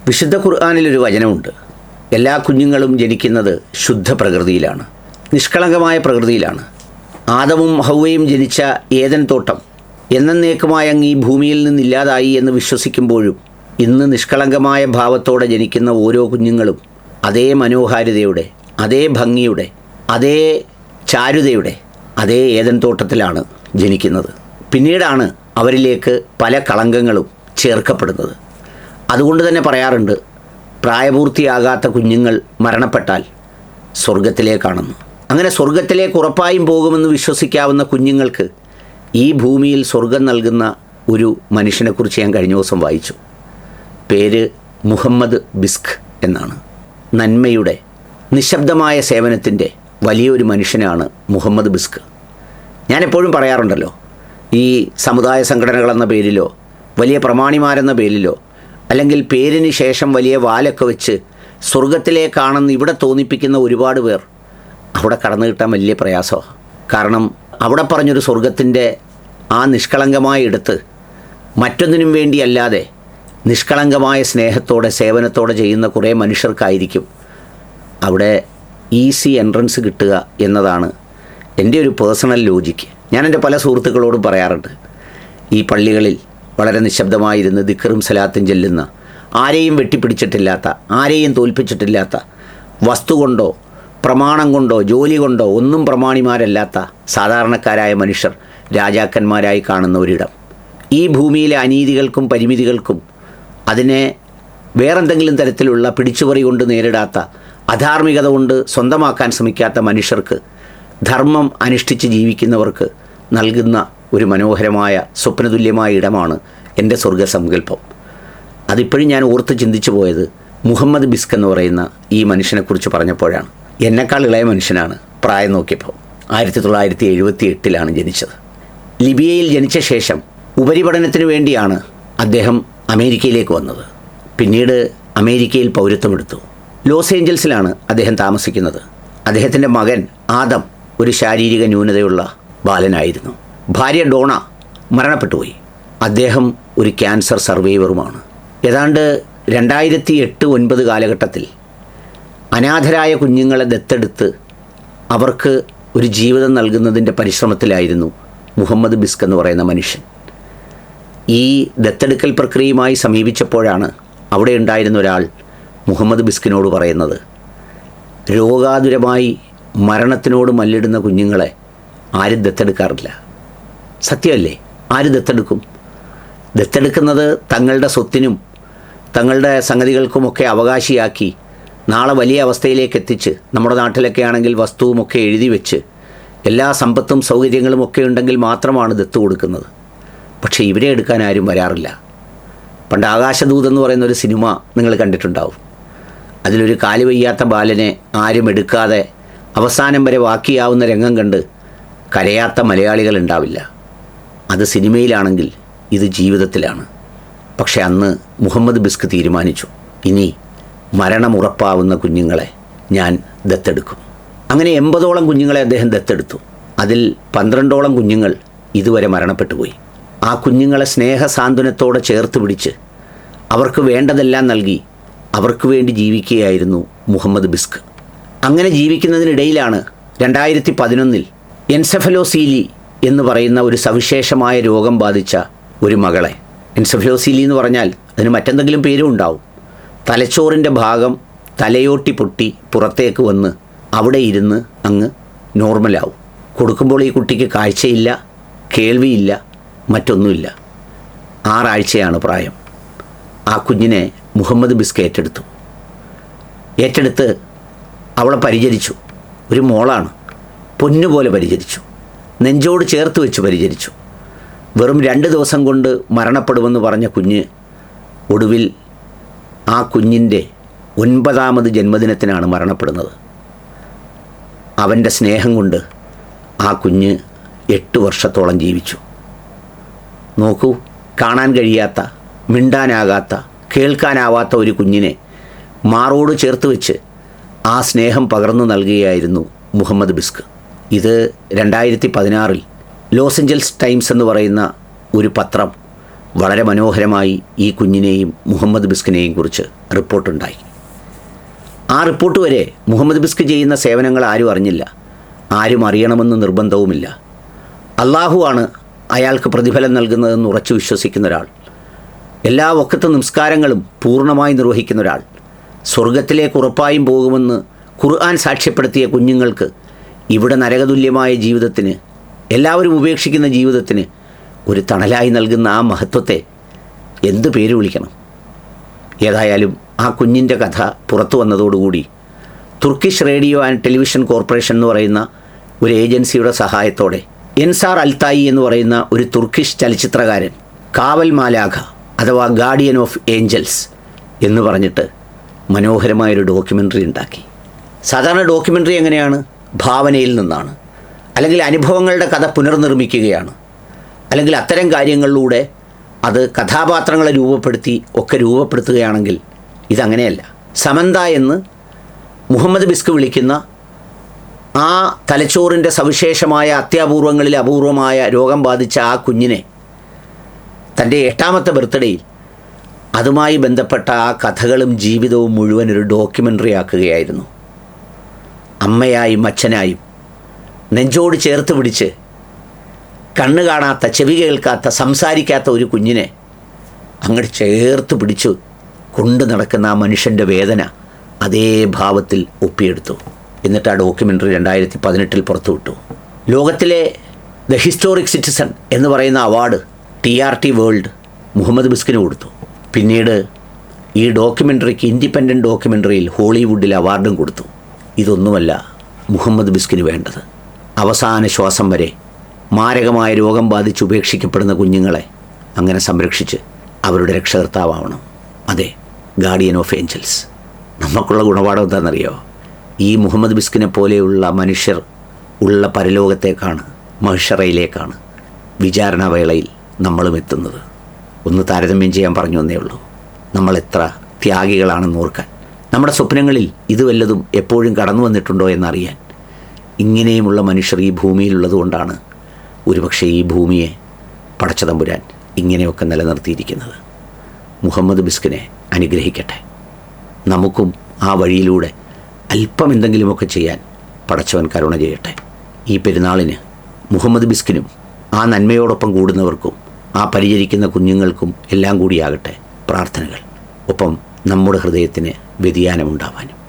വിശുദ്ധ ഖുർആനിലൊരു വചനമുണ്ട്, എല്ലാ കുഞ്ഞുങ്ങളും ജനിക്കുന്നത് ശുദ്ധ പ്രകൃതിയിലാണ്, നിഷ്കളങ്കമായ പ്രകൃതിയിലാണ്. ആദമും ഹൗവയും ജനിച്ച ഏദൻ തോട്ടം എന്നേക്കുമായി അങ്ങ് ഈ ഭൂമിയിൽ നിന്നില്ലാതായി എന്ന് വിശ്വസിക്കുമ്പോഴും ഇന്ന് നിഷ്കളങ്കമായ ഭാവത്തോടെ ജനിക്കുന്ന ഓരോ കുഞ്ഞുങ്ങളും അതേ മനോഹാരിതയുടെ, അതേ ഭംഗിയുടെ, അതേ ചാരുതയുടെ, അതേ ഏദൻ തോട്ടത്തിലാണ് ജനിക്കുന്നത്. പിന്നീടാണ് അവരിലേക്ക് പല കളങ്കങ്ങളും ചേർക്കപ്പെടുന്നത്. അതുകൊണ്ട് തന്നെ പറയാറുണ്ട്, പ്രായപൂർത്തിയാകാത്ത കുഞ്ഞുങ്ങൾ മരണപ്പെട്ടാൽ സ്വർഗത്തിലേക്കാണെന്ന്. അങ്ങനെ സ്വർഗത്തിലേക്ക് ഉറപ്പായും പോകുമെന്ന് വിശ്വസിക്കാവുന്ന കുഞ്ഞുങ്ങൾക്ക് ഈ ഭൂമിയിൽ സ്വർഗം നൽകുന്ന ഒരു മനുഷ്യനെക്കുറിച്ച് ഞാൻ കഴിഞ്ഞ ദിവസം വായിച്ചു. പേര് മുഹമ്മദ് ബിസ്ക് എന്നാണ്. നന്മയുടെ, നിശബ്ദമായ സേവനത്തിൻ്റെ വലിയൊരു മനുഷ്യനാണ് മുഹമ്മദ് ബിസ്ക്. ഞാനെപ്പോഴും പറയാറുണ്ടല്ലോ, ഈ സമുദായ സംഘടനകളെന്ന പേരിലോ വലിയ പ്രമാണിമാരെന്ന പേരിലോ അല്ലെങ്കിൽ പേരിന് ശേഷം വലിയ വാലൊക്കെ വെച്ച് സ്വർഗത്തിലേക്കാണെന്ന് ഇവിടെ തോന്നിപ്പിക്കുന്ന ഒരുപാട് പേർ അവിടെ കടന്നു കിട്ടാൻ വലിയ പ്രയാസമാണ്. കാരണം അവിടെ പറഞ്ഞൊരു സ്വർഗത്തിൻ്റെ ആ നിഷ്കളങ്കമായ ഇടത്ത് മറ്റൊന്നിനും വേണ്ടിയല്ലാതെ നിഷ്കളങ്കമായ സ്നേഹത്തോടെ സേവനത്തോടെ ചെയ്യുന്ന കുറേ മനുഷ്യർക്കായിരിക്കും അവിടെ ഈസി എൻട്രൻസ് കിട്ടുക എന്നതാണ് എൻ്റെ ഒരു പേഴ്സണൽ ലോജിക്ക്. ഞാൻ എൻ്റെ പല സുഹൃത്തുക്കളോടും പറയാറുണ്ട്, ഈ പള്ളികളിൽ വളരെ നിശബ്ദമായിരുന്ന് ദിക്റും സലാത്തും ചെല്ലുന്ന, ആരെയും വെട്ടിപ്പിടിച്ചിട്ടില്ലാത്ത, ആരെയും തോൽപ്പിച്ചിട്ടില്ലാത്ത, വസ്തു കൊണ്ടോ പ്രമാണം കൊണ്ടോ ജോലി കൊണ്ടോ ഒന്നും പ്രമാണിമാരല്ലാത്ത സാധാരണക്കാരായ മനുഷ്യർ രാജാക്കന്മാരായി കാണുന്ന ഒരിടം. ഈ ഭൂമിയിലെ അനീതികൾക്കും പരിമിതികൾക്കും അതിനെ വേറെന്തെങ്കിലും തരത്തിലുള്ള പിടിച്ചുപറി കൊണ്ട് നേരിടാത്ത, അധാർമികത കൊണ്ട് സ്വന്തമാക്കാൻ ശ്രമിക്കാത്ത മനുഷ്യർക്ക്, ധർമ്മം അനുഷ്ഠിച്ച് ജീവിക്കുന്നവർക്ക് നൽകുന്ന ഒരു മനോഹരമായ സ്വപ്നതുല്യമായ ഇടമാണ് എൻ്റെ സ്വർഗസങ്കല്പം. അതിപ്പോഴും ഞാൻ ഓർത്ത് ചിന്തിച്ചു പോയത് മുഹമ്മദ് ബിസ്ക് എന്ന് പറയുന്ന ഈ മനുഷ്യനെക്കുറിച്ച് പറഞ്ഞപ്പോഴാണ്. എന്നെക്കാൾ ഇളയ മനുഷ്യനാണ് പ്രായം നോക്കിയപ്പോൾ. 1978 ജനിച്ചത്. ലിബിയയിൽ ജനിച്ച ശേഷം ഉപരിപഠനത്തിന് വേണ്ടിയാണ് അദ്ദേഹം അമേരിക്കയിലേക്ക് വന്നത്. പിന്നീട് അമേരിക്കയിൽ പൗരത്വമെടുത്തു. ലോസ് ഏഞ്ചൽസിലാണ് അദ്ദേഹം താമസിക്കുന്നത്. അദ്ദേഹത്തിൻ്റെ മകൻ ആദം ഒരു ശാരീരിക ന്യൂനതയുള്ള ബാലനായിരുന്നു. ഭാര്യ ഡോണ മരണപ്പെട്ടുപോയി. അദ്ദേഹം ഒരു ക്യാൻസർ സർവൈവറുമാണ്. ഏതാണ്ട് 2008-9 കാലഘട്ടത്തിൽ അനാഥരായ കുഞ്ഞുങ്ങളെ ദത്തെടുത്ത് അവർക്ക് ഒരു ജീവിതം നൽകുന്നതിൻ്റെ പരിശ്രമത്തിലായിരുന്നു മുഹമ്മദ് ബിസ്ക് എന്ന് പറയുന്ന മനുഷ്യൻ. ഈ ദത്തെടുക്കൽ പ്രക്രിയയുമായി സമീപിച്ചപ്പോഴാണ് അവിടെ ഉണ്ടായിരുന്ന ഒരാൾ മുഹമ്മദ് ബിസ്കിനോട് പറയുന്നത്, രോഗാതുരമായി മരണത്തിനോട് മല്ലിടുന്ന കുഞ്ഞുങ്ങളെ ആരും ദത്തെടുക്കാറില്ല. സത്യമല്ലേ? ആര് ദത്തെടുക്കും? ദത്തെടുക്കുന്നത് തങ്ങളുടെ സ്വത്തിനും തങ്ങളുടെ സംഗതികൾക്കുമൊക്കെ അവകാശിയാക്കി നാളെ വലിയ അവസ്ഥയിലേക്ക് എത്തിച്ച്, നമ്മുടെ നാട്ടിലൊക്കെ ആണെങ്കിൽ വസ്തുവുമൊക്കെ എഴുതി വെച്ച് എല്ലാ സമ്പത്തും സൗകര്യങ്ങളും ഒക്കെ ഉണ്ടെങ്കിൽ മാത്രമാണ് ദത്ത് കൊടുക്കുന്നത്. പക്ഷേ ഇവരെ എടുക്കാൻ ആരും വരാറില്ല. പണ്ട് ആകാശദൂത് എന്ന് പറയുന്ന ഒരു സിനിമ നിങ്ങൾ കണ്ടിട്ടുണ്ടാവും. അതിലൊരു കാല് വയ്യാത്ത ബാലനെ ആരും എടുക്കാതെ അവസാനം വരെ ബാക്കിയാവുന്ന രംഗം കണ്ട് കരയാത്ത മലയാളികൾ ഉണ്ടാവില്ല. അത് സിനിമയിലാണെങ്കിൽ ഇത് ജീവിതത്തിലാണ്. പക്ഷെ അന്ന് മുഹമ്മദ് ബിസ്ക് തീരുമാനിച്ചു, ഇനി മരണമുറപ്പാവുന്ന കുഞ്ഞുങ്ങളെ ഞാൻ ദത്തെടുക്കും. അങ്ങനെ 80ഓളം കുഞ്ഞുങ്ങളെ അദ്ദേഹം ദത്തെടുത്തു. അതിൽ 12ഓളം കുഞ്ഞുങ്ങൾ ഇതുവരെ മരണപ്പെട്ടു പോയി. ആ കുഞ്ഞുങ്ങളെ സ്നേഹസാന്ത്വനത്തോടെ ചേർത്ത് പിടിച്ച് അവർക്ക് വേണ്ടതെല്ലാം നൽകി അവർക്ക് വേണ്ടി ജീവിക്കുകയായിരുന്നു മുഹമ്മദ് ബിസ്ക്. അങ്ങനെ ജീവിക്കുന്നതിനിടയിലാണ് 2011 എൻസെഫലോസീലി എന്ന് പറയുന്ന ഒരു സവിശേഷമായ രോഗം ബാധിച്ച ഒരു മകളെ, എൻസെഫലോസീലി എന്ന് പറഞ്ഞാൽ അതിന് മറ്റെന്തെങ്കിലും പേരും ഉണ്ടാവും, തലച്ചോറിൻ്റെ ഭാഗം തലയോട്ടി പൊട്ടി പുറത്തേക്ക് വന്ന് അവിടെ ഇരുന്ന് അങ്ങ് നോർമലാവും. കൊടുക്കുമ്പോൾ ഈ കുട്ടിക്ക് കാഴ്ചയില്ല, കേൾവിയില്ല, മറ്റൊന്നുമില്ല. 6 ആഴ്ചയാണ് പ്രായം. ആ കുഞ്ഞിനെ മുഹമ്മദ് ബിസ്ക് ഏറ്റെടുത്ത് അവളെ പരിചരിച്ചു. ഒരു മോളാണ്, പൊന്നുപോലെ പരിചരിച്ചു, നെഞ്ചോട് ചേർത്ത് വെച്ച് പരിചരിച്ചു. വെറും 2 ദിവസം കൊണ്ട് മരണപ്പെടുമെന്ന് പറഞ്ഞ കുഞ്ഞ് ഒടുവിൽ ആ കുഞ്ഞിൻ്റെ 9ാമത് ജന്മദിനത്തിനാണ് മരണപ്പെടുന്നത്. അവൻ്റെ സ്നേഹം കൊണ്ട് ആ കുഞ്ഞ് 8 വർഷത്തോളം ജീവിച്ചു. നോക്കൂ, കാണാൻ കഴിയാത്ത, മിണ്ടാനാകാത്ത, കേൾക്കാനാവാത്ത ഒരു കുഞ്ഞിനെ മാറോട് ചേർത്ത് വെച്ച് ആ സ്നേഹം പകർന്നു നൽകുകയായിരുന്നു മുഹമ്മദ് ബിസ്ക്. ഇത് 2016 ലോസ് ഏഞ്ചൽസ് ടൈംസ് എന്ന് പറയുന്ന ഒരു പത്രം വളരെ മനോഹരമായി ഈ കുഞ്ഞിനെയും മുഹമ്മദ് ബിസ്കിനെയും കുറിച്ച് റിപ്പോർട്ടുണ്ടായി. ആ റിപ്പോർട്ട് വരെ മുഹമ്മദ് ബിസ്ക് ചെയ്യുന്ന സേവനങ്ങൾ ആരും അറിഞ്ഞില്ല, ആരും അറിയണമെന്ന് നിർബന്ധവുമില്ല. അള്ളാഹുവാണ് അയാൾക്ക് പ്രതിഫലം നൽകുന്നതെന്ന് ഉറച്ചു വിശ്വസിക്കുന്ന ഒരാൾ, എല്ലാ വഖത്ത് നിസ്കാരങ്ങളും പൂർണ്ണമായി നിർവഹിക്കുന്ന ഒരാൾ, സ്വർഗത്തിലേക്ക് ഉറപ്പായും പോകുമെന്ന് ഖുർആൻ സാക്ഷ്യപ്പെടുത്തിയ കുഞ്ഞുങ്ങൾക്ക് ഇവിടെ നരകതുല്യമായ ജീവിതത്തിന്, എല്ലാവരും ഉപേക്ഷിക്കുന്ന ജീവിതത്തിന് ഒരു തണലായി നൽകുന്ന ആ മഹത്വത്തെ എന്ത് പേര് വിളിക്കണം? ഏതായാലും ആ കുഞ്ഞിൻ്റെ കഥ പുറത്തു വന്നതോടുകൂടി Turkish radio and television corporation എന്ന് പറയുന്ന ഒരു ഏജൻസിയുടെ സഹായത്തോടെ എൻസാർ അൽത്തായി എന്ന് പറയുന്ന ഒരു തുർക്കിഷ് ചലച്ചിത്രകാരൻ കാവൽ മാലാഖ അഥവാ ഗാർഡിയൻ ഓഫ് ഏഞ്ചൽസ് എന്ന് പറഞ്ഞിട്ട് മനോഹരമായൊരു ഡോക്യുമെൻ്ററി ഉണ്ടാക്കി. സാധാരണ ഡോക്യുമെൻ്ററി എങ്ങനെയാണ്? ഭാവനയിൽ നിന്നാണ്, അല്ലെങ്കിൽ അനുഭവങ്ങളുടെ കഥ പുനർനിർമ്മിക്കുകയാണ്, അല്ലെങ്കിൽ അത്തരം കാര്യങ്ങളിലൂടെ അത് കഥാപാത്രങ്ങളെ രൂപപ്പെടുത്തുകയാണെങ്കിൽ ഇതങ്ങനെയല്ല. സമന്ത എന്ന് മുഹമ്മദ് ബിസ്ക് വിളിക്കുന്ന ആ തലച്ചോറിൻ്റെ സവിശേഷമായ അത്യപൂർവങ്ങളിൽ അപൂർവമായ രോഗം ബാധിച്ച ആ കുഞ്ഞിനെ തൻ്റെ 8ാമത്തെ ബർത്ത്ഡേയിൽ അതുമായി ബന്ധപ്പെട്ട ആ കഥകളും ജീവിതവും മുഴുവൻ ഒരു ഡോക്യുമെൻ്ററി ആക്കുകയായിരുന്നു. അമ്മയായും അച്ഛനായും നെഞ്ചോട് ചേർത്ത് പിടിച്ച് കണ്ണ് കാണാത്ത, ചെവി കേൾക്കാത്ത, സംസാരിക്കാത്ത ഒരു കുഞ്ഞിനെ അങ്ങോട്ട് ചേർത്ത് പിടിച്ചു കൊണ്ടു നടക്കുന്ന ആ മനുഷ്യൻ്റെ വേദന അതേ ഭാവത്തിൽ ഒപ്പിയെടുത്തു. എന്നിട്ട് ആ ഡോക്യുമെൻ്ററി 2018 പുറത്തുവിട്ടു. ലോകത്തിലെ ദ ഹിസ്റ്റോറിക് സിറ്റിസൺ എന്ന് പറയുന്ന അവാർഡ് TRT വേൾഡ് മുഹമ്മദ് ബിസ്കിന് കൊടുത്തു. പിന്നീട് ഈ ഡോക്യുമെൻ്ററിക്ക് ഇൻഡിപെൻഡൻറ്റ് ഡോക്യുമെൻ്ററിയിൽ ഹോളിവുഡിൽ അവാർഡും കൊടുത്തു. ഇതൊന്നുമല്ല മുഹമ്മദ് ബിസ്കിന് വേണ്ടത്. അവസാന ശ്വാസം വരെ മാരകമായ രോഗം ബാധിച്ച് ഉപേക്ഷിക്കപ്പെടുന്ന കുഞ്ഞുങ്ങളെ അങ്ങനെ സംരക്ഷിച്ച് അവരുടെ രക്ഷകർത്താവണം. അതെ, ഗാർഡിയൻ ഓഫ് ഏഞ്ചൽസ്. നമുക്കുള്ള ഗുണപാഠം എന്താണെന്നറിയോ? ഈ മുഹമ്മദ് ബിസ്കിനെ പോലെയുള്ള മനുഷ്യർ ഉള്ള പരലോകത്തേക്കാണ്, മഹ്ശറയിലേക്കാണ് വിചാരണാവേളയിൽ നമ്മളും എത്തുന്നത്. ഒന്ന് താരതമ്യം ചെയ്യാൻ പറഞ്ഞു എന്നേ ഉള്ളൂ. നമ്മൾ എത്ര ത്യാഗികളാണെന്ന് ഓർക്കാൻ. നമ്മുടെ സ്വപ്നങ്ങളിൽ ഇത് വല്ലതും എപ്പോഴും കടന്നു വന്നിട്ടുണ്ടോ എന്നറിയാൻ. ഇങ്ങനെയുമുള്ള മനുഷ്യർ ഈ ഭൂമിയിലുള്ളത് കൊണ്ടാണ് ഒരുപക്ഷെ ഈ ഭൂമിയെ പടച്ചതമ്പുരാൻ ഇങ്ങനെയൊക്കെ നിലനിർത്തിയിരിക്കുന്നത്. മുഹമ്മദ് ബിസ്കിനെ അനുഗ്രഹിക്കട്ടെ. നമുക്കും ആ വഴിയിലൂടെ അല്പം എന്തെങ്കിലുമൊക്കെ ചെയ്യാൻ പടച്ചവൻ കരുണ ചെയ്യട്ടെ. ഈ പെരുന്നാളിന് മുഹമ്മദ് ബിസ്കിനും ആ നന്മയോടൊപ്പം കൂടുന്നവർക്കും ആ പരിചരിക്കുന്ന കുഞ്ഞുങ്ങൾക്കും എല്ലാം കൂടിയാകട്ടെ പ്രാർത്ഥനകൾ. ഒപ്പം നമ്മുടെ ഹൃദയത്തിന് വ്യതിയാനമുണ്ടാവാനും.